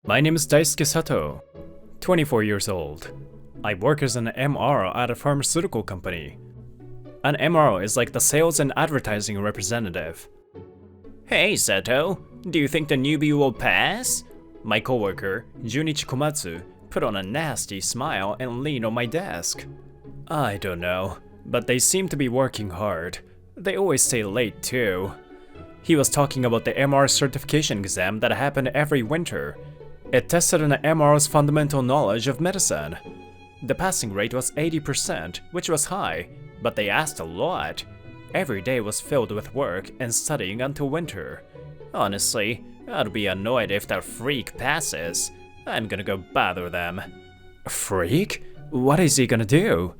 My name is Daisuke Sato, 24 years old. I work as an MR at a pharmaceutical company. An MR is like the sales and advertising representative. Hey Sato, do you think the newbie will pass? My coworker, Junichi Komatsu, put on a nasty smile and leaned on my desk. I don't know, but they seem to be working hard. They always stay late too. He was talking about the MR certification exam that happened every winter. It tested an MR's fundamental knowledge of medicine. The passing rate was 80%, which was high, but they asked a lot. Every day was filled with work and studying until winter. Honestly, I'd be annoyed if that freak passes. I'm gonna go bother them. Freak? What is he gonna do?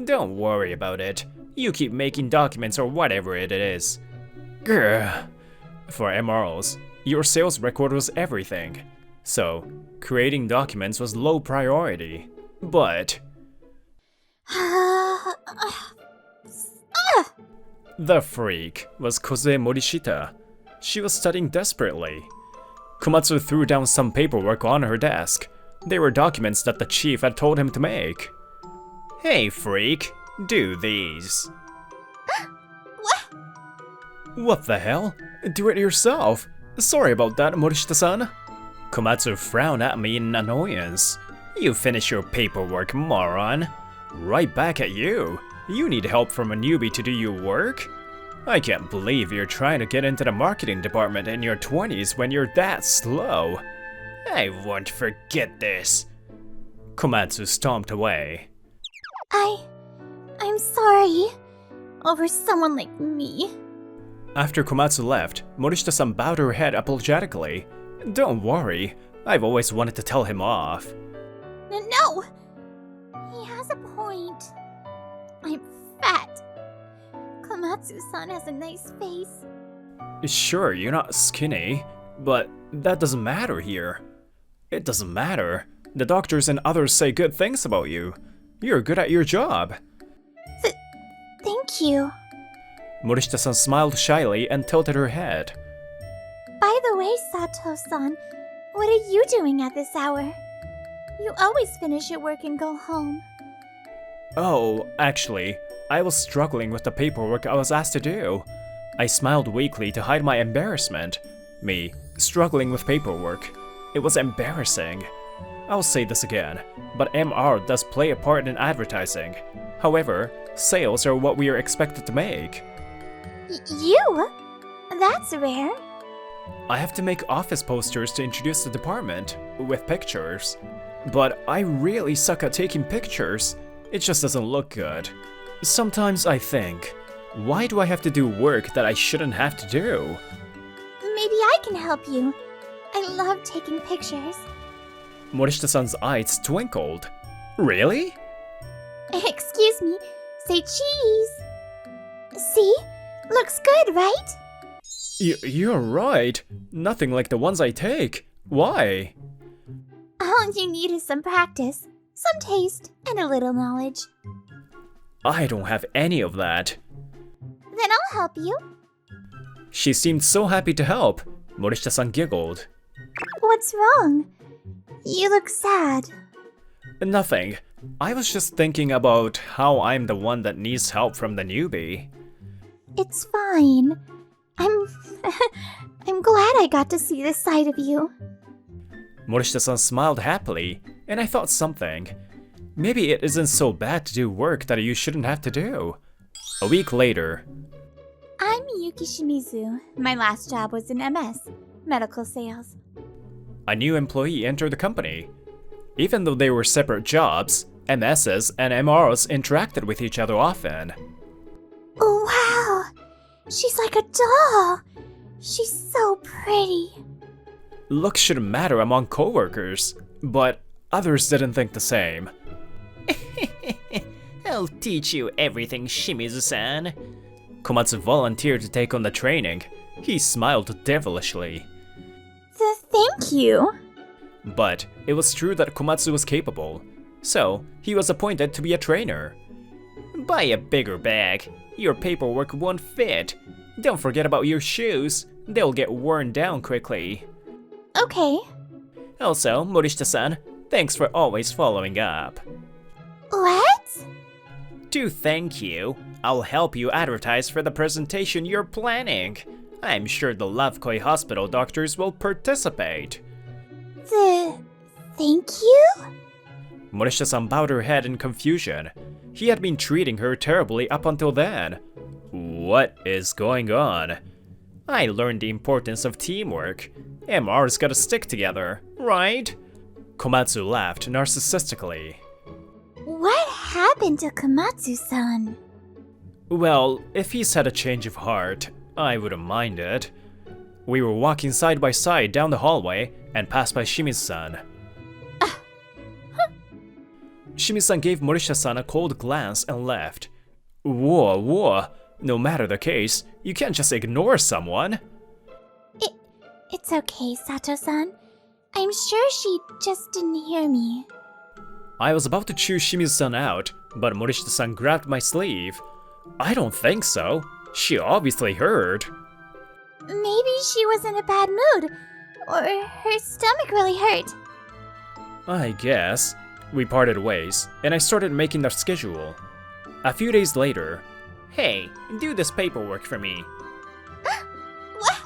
Don't worry about it. You keep making documents or whatever it is. Grr. For MROs, your sales record was everything. So, creating documents was low priority. But the freak was Koze Morishita. She was studying desperately. Komatsu threw down some paperwork on her desk. They were documents that the chief had told him to make. Hey freak, do these. What the hell? Do it yourself. Sorry about that, Morishita-san. Komatsu frowned at me in annoyance. You finish your paperwork, moron. Right back at you. You need help from a newbie to do your work? I can't believe you're trying to get into the marketing department in your 20s when you're that slow. I won't forget this. Komatsu stomped away. I'm sorry. Over someone like me. After Komatsu left, Morishita-san bowed her head apologetically. Don't worry, I've always wanted to tell him off. No! He has a point. I'm fat. Komatsu-san has a nice face. Sure, you're not skinny, but that doesn't matter here. It doesn't matter. The doctors and others say good things about you. You're good at your job. Thank you. Morishita-san smiled shyly and tilted her head. By the way, Sato-san, what are you doing at this hour? You always finish your work and go home. Oh, actually, I was struggling with the paperwork I was asked to do. I smiled weakly to hide my embarrassment. Me, struggling with paperwork. It was embarrassing. I'll say this again, but MR does play a part in advertising. However, sales are what we are expected to make. You? That's rare. I have to make office posters to introduce the department, with pictures. But I really suck at taking pictures. It just doesn't look good. Sometimes I think, why do I have to do work that I shouldn't have to do? Maybe I can help you. I love taking pictures. Morishita-san's eyes twinkled. Really? Excuse me, say cheese. See? Looks good, right? You're right. Nothing like the ones I take. Why? All you need is some practice, some taste, and a little knowledge. I don't have any of that. Then I'll help you. She seemed so happy to help. Morishita-san giggled. What's wrong? You look sad. Nothing. I was just thinking about how I'm the one that needs help from the newbie. It's fine. I'm glad I got to see this side of you. Morishita-san smiled happily, and I thought something. Maybe it isn't so bad to do work that you shouldn't have to do. A week later. I'm Yuki Shimizu. My last job was in MS, medical sales. A new employee entered the company. Even though they were separate jobs, MSs and MRs interacted with each other often. Oh, wow! She's like a doll! She's so pretty. Looks shouldn't matter among coworkers, but others didn't think the same. I'll teach you everything, Shimizu-san. Komatsu volunteered to take on the training. He smiled devilishly. Thank you. But it was true that Komatsu was capable, so he was appointed to be a trainer. Buy a bigger bag. Your paperwork won't fit. Don't forget about your shoes. They'll get worn down quickly. Okay. Also, Morishita-san, thanks for always following up. What? To thank you, I'll help you advertise for the presentation you're planning. I'm sure the Lovekoi Hospital doctors will participate. Thank you? Morishita-san bowed her head in confusion. He had been treating her terribly up until then. What is going on? I learned the importance of teamwork. MR's gotta stick together, right? Komatsu laughed narcissistically. What happened to Komatsu-san? Well, if he's had a change of heart, I wouldn't mind it. We were walking side by side down the hallway and passed by Shimizu-san. Shimizu-san gave Morishita-san a cold glance and left. Whoa. No matter the case, you can't just ignore someone. It's okay, Sato-san. I'm sure she just didn't hear me. I was about to chew Shimizu-san out, but Morishita-san grabbed my sleeve. I don't think so. She obviously heard. Maybe she was in a bad mood, or her stomach really hurt. I guess. We parted ways, and I started making the schedule. A few days later, hey, do this paperwork for me. What?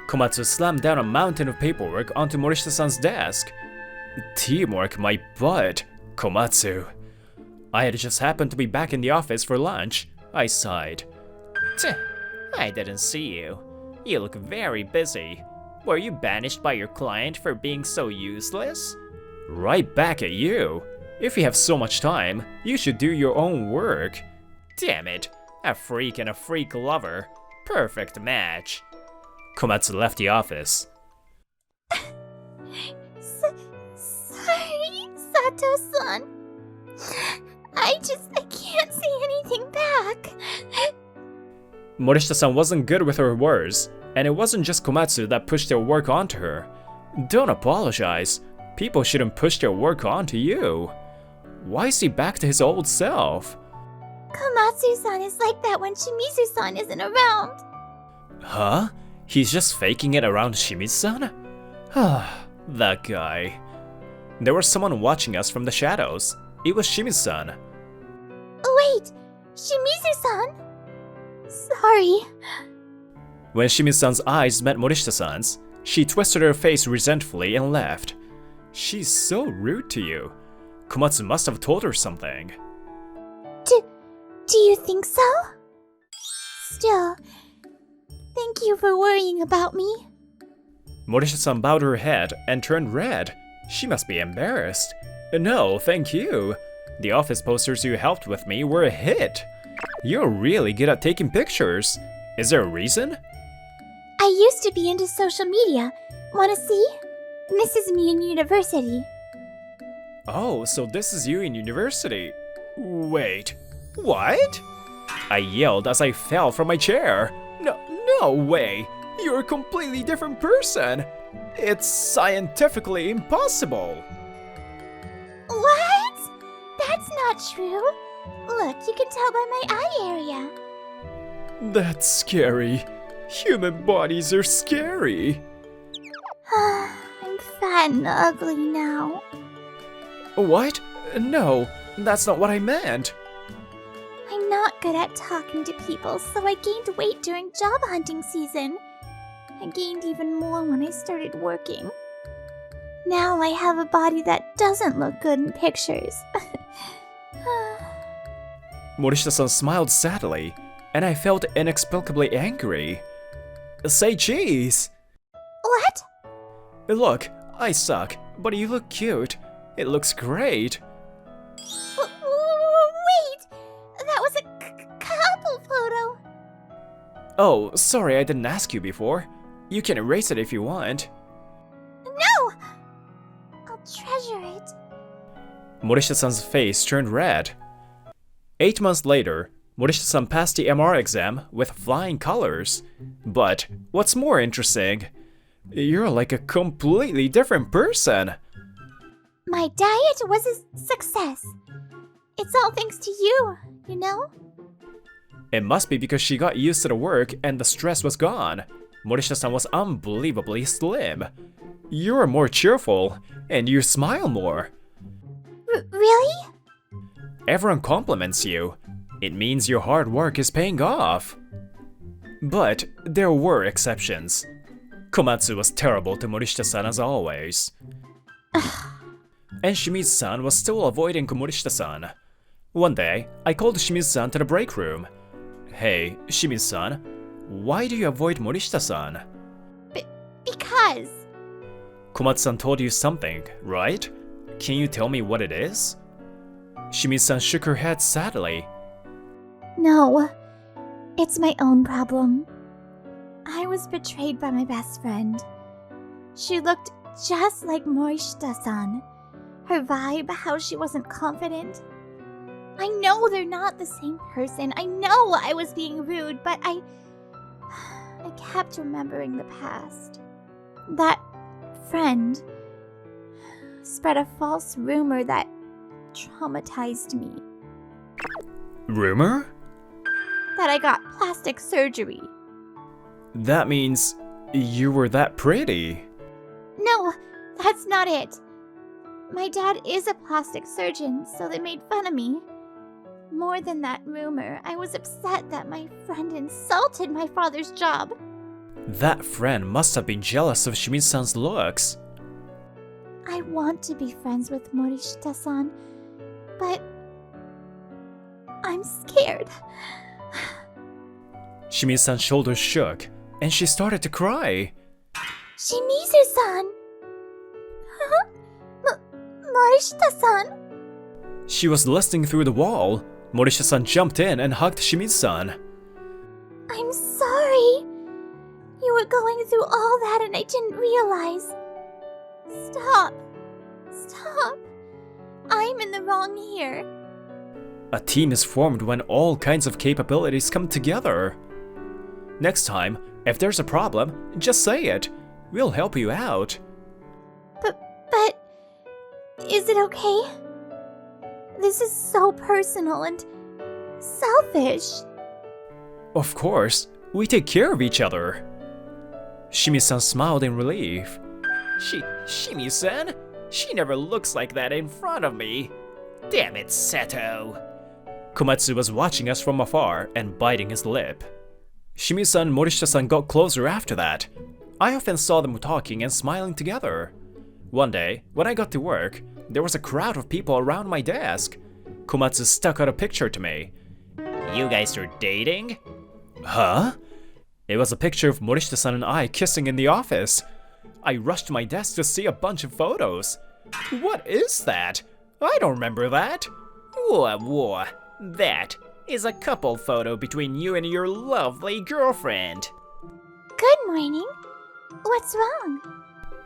Komatsu slammed down a mountain of paperwork onto Morishita-san's desk. Teamwork my butt, Komatsu. I had just happened to be back in the office for lunch. I sighed. Tch, I didn't see you. You look very busy. Were you banished by your client for being so useless? Right back at you. If you have so much time, you should do your own work. Damn it, a freak and a freak lover. Perfect match. Komatsu left the office. Sorry, Sato-san. I can't say anything back. Morishita-san wasn't good with her words, and it wasn't just Komatsu that pushed their work onto her. Don't apologize. People shouldn't push their work onto you. Why is he back to his old self? Komatsu-san is like that when Shimizu-san isn't around. Huh? He's just faking it around Shimizu-san? That guy. There was someone watching us from the shadows. It was Shimizu-san. Wait, Shimizu-san? Sorry. When Shimizu-san's eyes met Morishita-san's, she twisted her face resentfully and left. She's so rude to you. Komatsu must have told her something. Do you think so? Still, thank you for worrying about me. Morishita-san bowed her head and turned red. She must be embarrassed. No, thank you. The office posters you helped with me were a hit. You're really good at taking pictures. Is there a reason? I used to be into social media. Wanna see? This is me in university. Oh, so this is you in university. Wait, what? I yelled as I fell from my chair. No way! You're a completely different person! It's scientifically impossible! What? That's not true. Look, you can tell by my eye area. That's scary. Human bodies are scary. I'm fat and ugly now. What? No, that's not what I meant. I'm not good at talking to people, so I gained weight during job hunting season. I gained even more when I started working. Now I have a body that doesn't look good in pictures. Morishita-san smiled sadly, and I felt inexplicably angry. Say cheese! What? Look, I suck, but you look cute. It looks great. Wait! That was a couple photo. Oh, sorry I didn't ask you before. You can erase it if you want. No! I'll treasure it. Morishita-san's face turned red. 8 months later, Morishita-san passed the MR exam with flying colors. But what's more interesting, you're like a completely different person. My diet was a success. It's all thanks to you, you know? It must be because she got used to the work and the stress was gone. Morishita-san was unbelievably slim. You're more cheerful, and you smile more. Really? Everyone compliments you. It means your hard work is paying off. But there were exceptions. Komatsu was terrible to Morishita-san as always. And Shimizu-san was still avoiding Morishita-san. One day, I called Shimizu-san to the break room. Hey, Shimizu-san, why do you avoid Morishita-san? Because... Komatsu-san told you something, right? Can you tell me what it is? Shimizu-san shook her head sadly. No, it's my own problem. I was betrayed by my best friend. She looked just like Morishita-san. Her vibe, how she wasn't confident. I know they're not the same person. I know I was being rude, but I kept remembering the past. That friend spread a false rumor that traumatized me. Rumor? That I got plastic surgery. That means you were that pretty. No, that's not it. My dad is a plastic surgeon, so they made fun of me. More than that rumor, I was upset that my friend insulted my father's job. That friend must have been jealous of Shimizu-san's looks. I want to be friends with Morishita-san, but I'm scared. Shimizu-san's shoulders shook, and she started to cry. Shimizu-san! Morishita-san! She was listening through the wall. Morishita-san jumped in and hugged Shimizu-san. I'm sorry. You were going through all that and I didn't realize. Stop. Stop. I'm in the wrong here. A team is formed when all kinds of capabilities come together. Next time, if there's a problem, just say it. We'll help you out. But is it okay? This is so personal and selfish. Of course, we take care of each other. Shimi-san smiled in relief. Shimi-san? She never looks like that in front of me. Damn it, Seto. Komatsu was watching us from afar and biting his lip. Shimi-san and Morishita-san got closer after that. I often saw them talking and smiling together. One day, when I got to work, there was a crowd of people around my desk. Komatsu stuck out a picture to me. You guys are dating? Huh? It was a picture of Morishita-san and I kissing in the office. I rushed to my desk to see a bunch of photos. What is that? I don't remember that. Whoa. That is a couple photo between you and your lovely girlfriend. Good morning. What's wrong?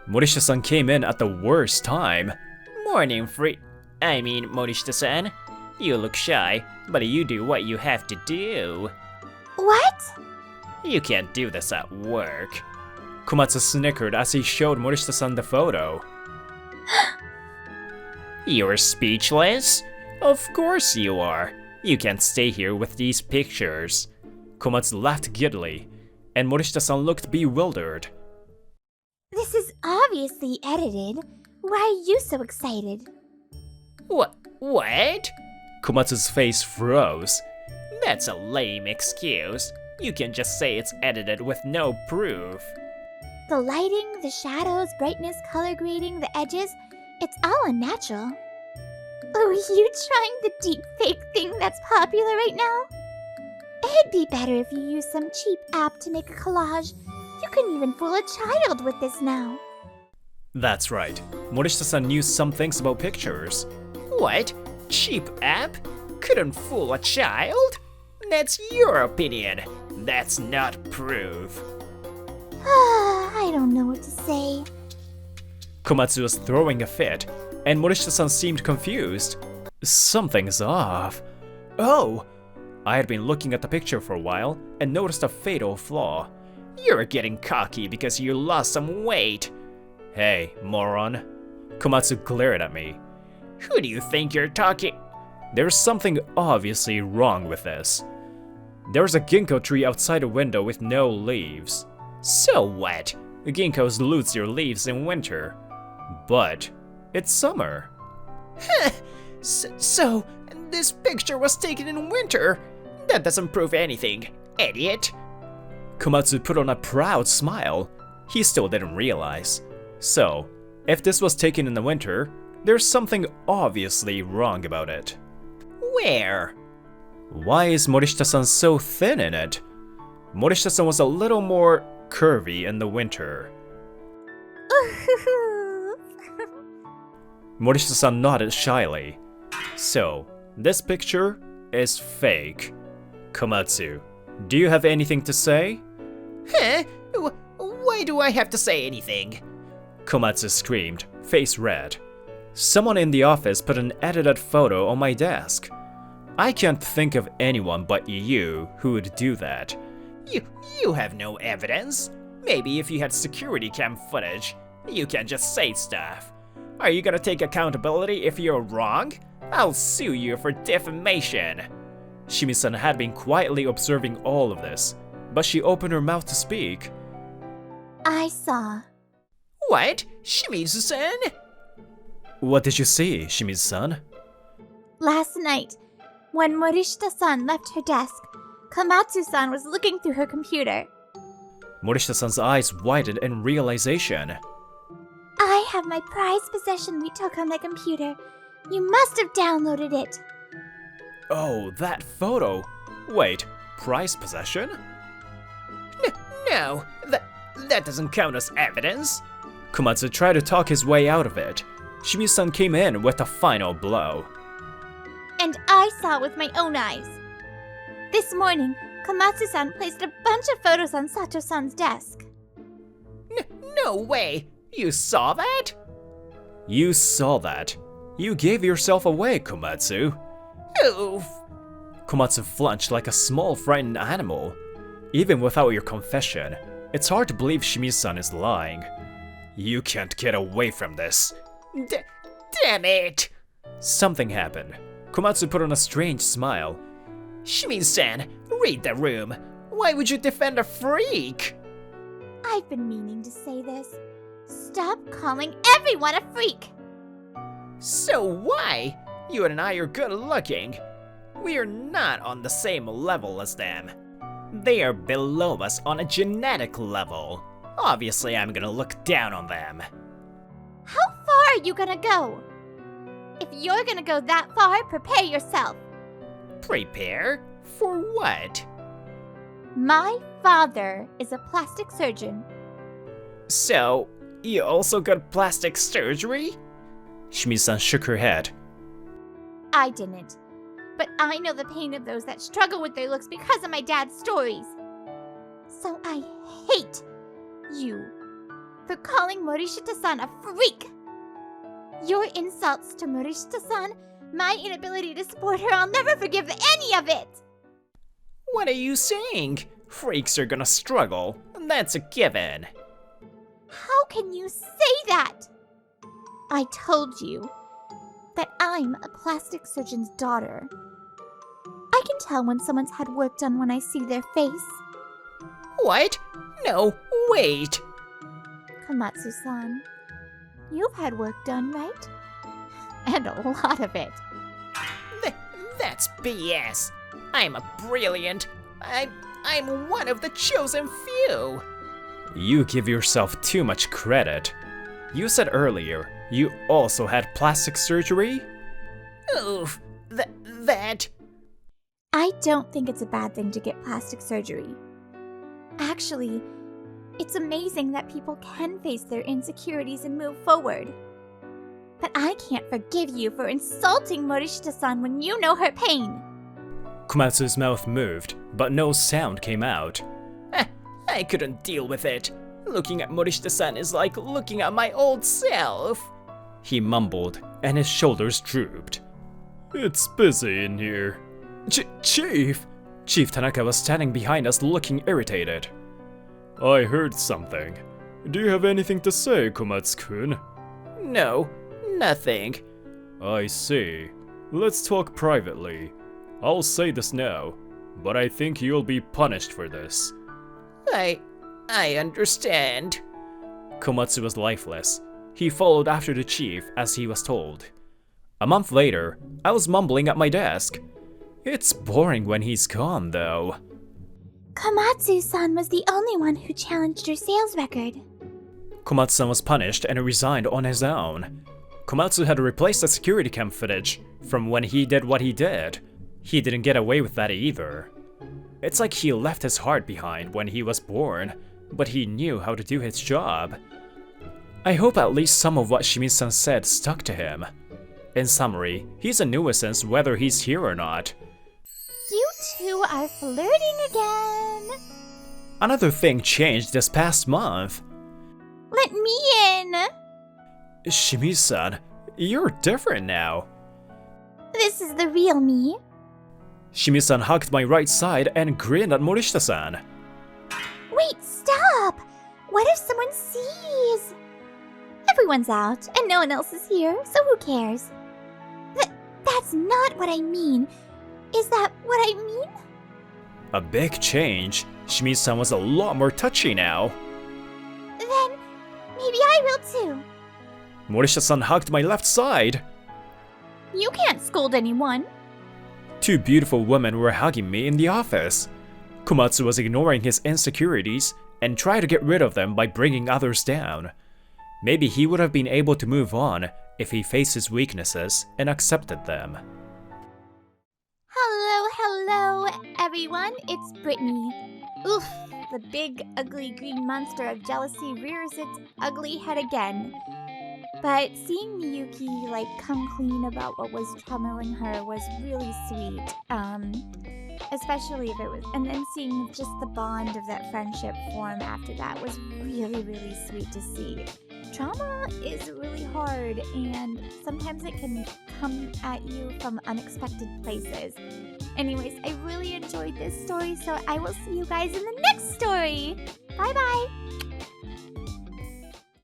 Morishita-san came in at the worst time. Morning, Morishita-san. You look shy, but you do what you have to do. What? You can't do this at work. Komatsu snickered as he showed Morishita-san the photo. You're speechless? Of course you are. You can't stay here with these pictures. Komatsu laughed giddily, and Morishita-san looked bewildered. This is obviously edited. Why are you so excited? What? Komatsu's face froze. That's a lame excuse. You can just say it's edited with no proof. The lighting, the shadows, brightness, color grading, the edges, it's all unnatural. Oh, you trying the deep fake thing that's popular right now? It'd be better if you use some cheap app to make a collage. You can even fool a child with this now. That's right. Morishita-san knew some things about pictures. What? Cheap app? Couldn't fool a child? That's your opinion. That's not proof. I don't know what to say. Komatsu was throwing a fit, and Morishita-san seemed confused. Something's off. Oh! I had been looking at the picture for a while and noticed a fatal flaw. You're getting cocky because you lost some weight. Hey, moron. Komatsu glared at me. Who do you think you're talking? There's something obviously wrong with this. There's a ginkgo tree outside a window with no leaves. So what? Ginkgos lose their leaves in winter. But it's summer. So, this picture was taken in winter? That doesn't prove anything, idiot. Komatsu put on a proud smile. He still didn't realize. So, if this was taken in the winter, there's something obviously wrong about it. Where? Why is Morishita-san so thin in it? Morishita-san was a little more curvy in the winter. Morishita-san nodded shyly. So, this picture is fake. Komatsu, do you have anything to say? Huh? Why do I have to say anything? Komatsu screamed, face red. Someone in the office put an edited photo on my desk. I can't think of anyone but you who would do that. You have no evidence. Maybe if you had security cam footage, you can just say stuff. Are you gonna take accountability if you're wrong? I'll sue you for defamation. Shimizu-san had been quietly observing all of this, but she opened her mouth to speak. I saw. What? Shimizu-san? What did you see, Shimizu-san? Last night, when Morishita-san left her desk, Komatsu-san was looking through her computer. Morishita-san's eyes widened in realization. I have my prized possession we took on the computer. You must have downloaded it. Oh, that photo. Wait, prized possession? No, that doesn't count as evidence. Komatsu tried to talk his way out of it. Shimizu-san came in with a final blow. And I saw with my own eyes. This morning, Komatsu-san placed a bunch of photos on Sato-san's desk. No way! You saw that? You saw that. You gave yourself away, Komatsu. Oof. Komatsu flinched like a small frightened animal. Even without your confession, it's hard to believe Shimizu-san is lying. You can't get away from this. Damn it! Something happened. Komatsu put on a strange smile. Shimizu-san, read the room. Why would you defend a freak? I've been meaning to say this. Stop calling everyone a freak! So why? You and I are good looking. We are not on the same level as them. They are below us on a genetic level. Obviously, I'm gonna look down on them. How far are you gonna go? If you're gonna go that far, prepare yourself. Prepare? For what? My father is a plastic surgeon. So, you also got plastic surgery? Shimizu-san shook her head. I didn't. But I know the pain of those that struggle with their looks because of my dad's stories. So I hate you for calling Morishita-san a freak. Your insults to Morishita-san, my inability to support her, I'll never forgive any of it. What are you saying? Freaks are gonna struggle. That's a given. How can you say that? I told you that I'm a plastic surgeon's daughter. I can tell when someone's had work done when I see their face. What? No, wait. Komatsu-san, you've had work done, right? And a lot of it. That's BS. I'm a brilliant. I'm one of the chosen few. You give yourself too much credit. You said earlier you also had plastic surgery? Oof, that. I don't think it's a bad thing to get plastic surgery. Actually, it's amazing that people can face their insecurities and move forward. But I can't forgive you for insulting Morishita-san when you know her pain. Komatsu's mouth moved, but no sound came out. I couldn't deal with it. Looking at Morishita-san is like looking at my old self. He mumbled, and his shoulders drooped. It's busy in here. Chief! Chief Tanaka was standing behind us looking irritated. I heard something. Do you have anything to say, Komatsu-kun? No, nothing. I see. Let's talk privately. I'll say this now, but I think you'll be punished for this. I understand. Komatsu was lifeless. He followed after the chief as he was told. A month later, I was mumbling at my desk. It's boring when he's gone, though. Komatsu-san was the only one who challenged your sales record. Komatsu-san was punished and resigned on his own. Komatsu had replaced the security cam footage from when he did what he did. He didn't get away with that either. It's like he left his heart behind when he was born, but he knew how to do his job. I hope at least some of what Shimizu-san said stuck to him. In summary, he's a nuisance whether he's here or not. You two are flirting again. Another thing changed this past month. Let me in. Shimizu-san, you're different now. This is the real me. Shimizu-san hugged my right side and grinned at Morishita-san. Wait, stop! What if someone sees? Everyone's out, and no one else is here, so who cares? That's not what I mean. Is that what I mean? A big change. Shimizu-san was a lot more touchy now. Then, maybe I will too. Morishita-san hugged my left side. You can't scold anyone. Two beautiful women were hugging me in the office. Komatsu was ignoring his insecurities and tried to get rid of them by bringing others down. Maybe he would have been able to move on if he faced his weaknesses and accepted them. Hello, everyone. It's Brittany. Oof, the big, ugly green monster of jealousy rears its ugly head again. But seeing Miyuki, come clean about what was troubling her was really sweet. Especially if it was, and then seeing just the bond of that friendship form after that was really, really sweet to see. Trauma is really hard, and sometimes it can come at you from unexpected places. Anyways, I really enjoyed this story, so I will see you guys in the next story. Bye-bye!